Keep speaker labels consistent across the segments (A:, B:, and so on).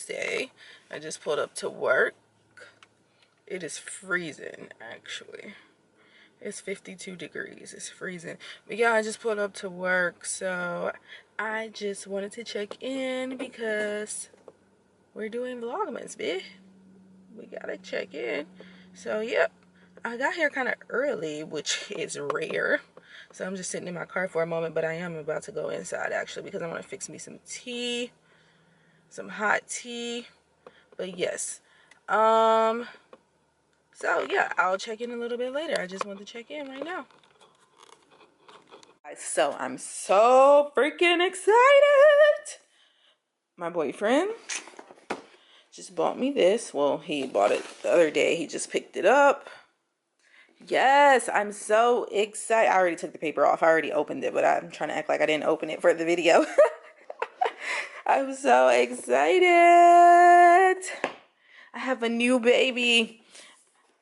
A: Tuesday. I just pulled up to work. It is freezing, actually. It's 52 degrees. It's freezing. But yeah, I just pulled up to work, so I just wanted to check in because we're doing Vlogmas, bitch. We gotta check in. So yep, I got here kind of early, which is rare. So I'm just sitting in my car for a moment, but I am about to go inside actually because I want to fix me some tea, some hot tea. But yes, so yeah, I'll check in a little bit later. I just want to check in right now. So I'm so freaking excited. My boyfriend just bought me this. Well, he bought it the other day. He just picked it up. Yes, I'm so excited. I already took the paper off. I already opened it, but I'm trying to act like I didn't open it for the video. I'm so excited. I have a new baby.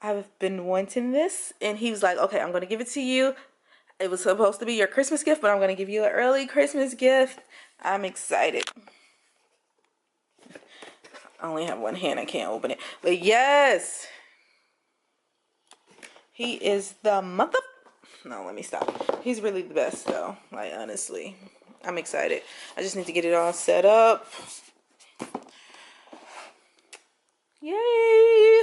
A: I've been wanting this, and he was like, okay, I'm going to give it to you. It was supposed to be your Christmas gift, but I'm going to give you an early Christmas gift. I'm excited. I only have one hand. I can't open it. But yes. He is the mother... No, let me stop. He's really the best, though. Like, honestly. I'm excited. I just need to get it all set up. Yay!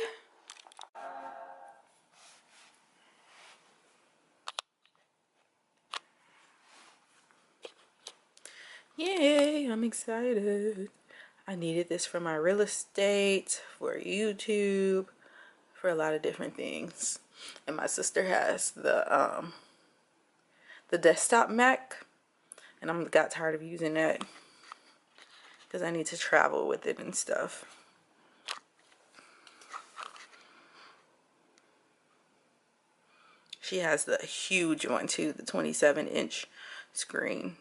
A: Yay! I'm excited. I needed this for my real estate, for YouTube, for a lot of different things. And my sister has the desktop Mac, and I got tired of using that because I need to travel with it and stuff. She has the huge one too, the 27-inch screen.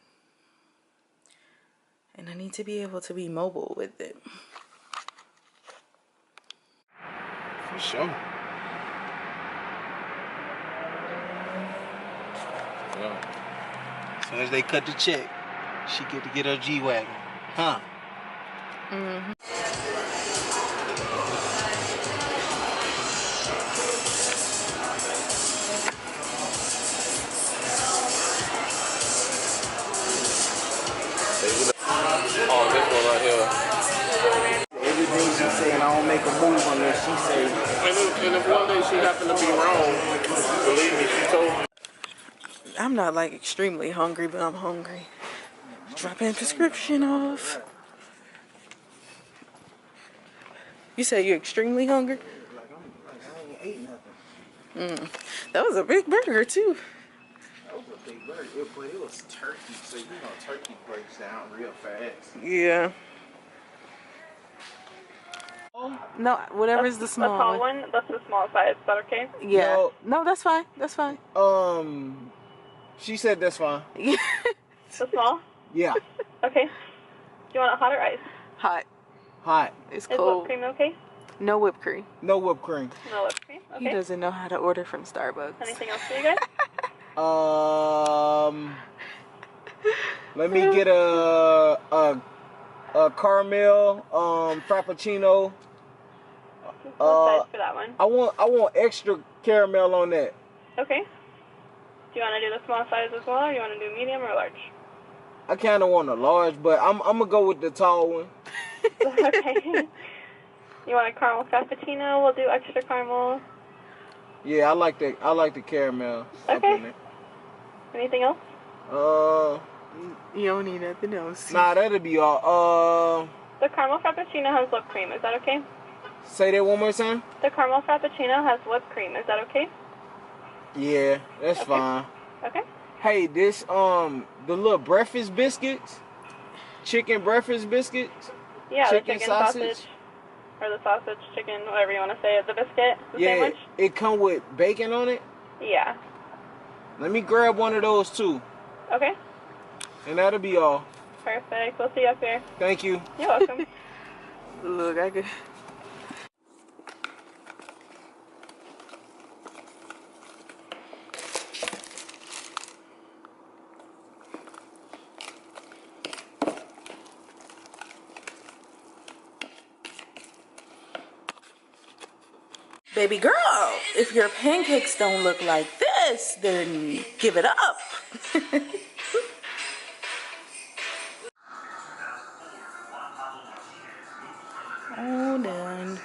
A: And I need to be able to be mobile with it.
B: For sure. Yeah. As soon as they cut the check, she get to get her G-Wagon. Huh? Mm-hmm. Oh, this one right here. Everything she saying, I don't make a move unless she say. And if one day she happened to be wrong, believe me, she told me.
A: I'm not like extremely hungry, but I'm hungry. Dropping a prescription off. You say you're extremely hungry?
B: Like I ain't ate nothing.
A: That was a big burger too.
B: That was a big burger, but it was turkey, so you know turkey breaks down real fast.
A: Yeah. No, whatever's the small
C: one. The tall one, that's the small size. Is that okay?
A: Yeah. No, that's fine. That's fine.
B: She said that's fine.
A: Yeah.
C: The small?
B: Yeah.
C: Okay. Do you want it hot or ice?
A: Hot.
B: Hot.
A: It's
C: Is
A: cold.
C: whipped cream okay?
A: No whipped cream.
B: No whipped cream.
C: No whipped cream? Okay.
A: He doesn't know how to order from Starbucks.
C: Anything else for you guys?
B: Let me get a caramel frappuccino.
C: What size for that one?
B: I want extra caramel on that.
C: Okay. Do you want to do the small size as well, or you want to do medium or large?
B: I kind of want a large, but I'm gonna go with the tall one.
C: Okay. You want a caramel frappuccino? We'll do extra caramel.
B: Yeah, I like the caramel.
C: Okay. Anything else?
A: You don't need nothing else.
B: Nah, that'll be all.
C: The caramel frappuccino has whipped cream. Is that okay?
B: Say that one more time.
C: The caramel frappuccino has whipped cream. Is that okay?
B: Yeah, that's fine.
C: Okay.
B: Hey, this the little breakfast biscuits, chicken breakfast biscuits.
C: Yeah,
B: chicken
C: the chicken sausage. Or the sausage, chicken, whatever you want to say. The biscuit, the sandwich.
B: It come with bacon on it.
C: Yeah.
B: Let me grab one of those too.
C: Okay.
B: And that'll be all.
C: Perfect. We'll see you up here.
B: Thank you.
C: You're welcome.
A: Look, I could... Baby girl, if your pancakes don't look like this, then give it up. Hold on.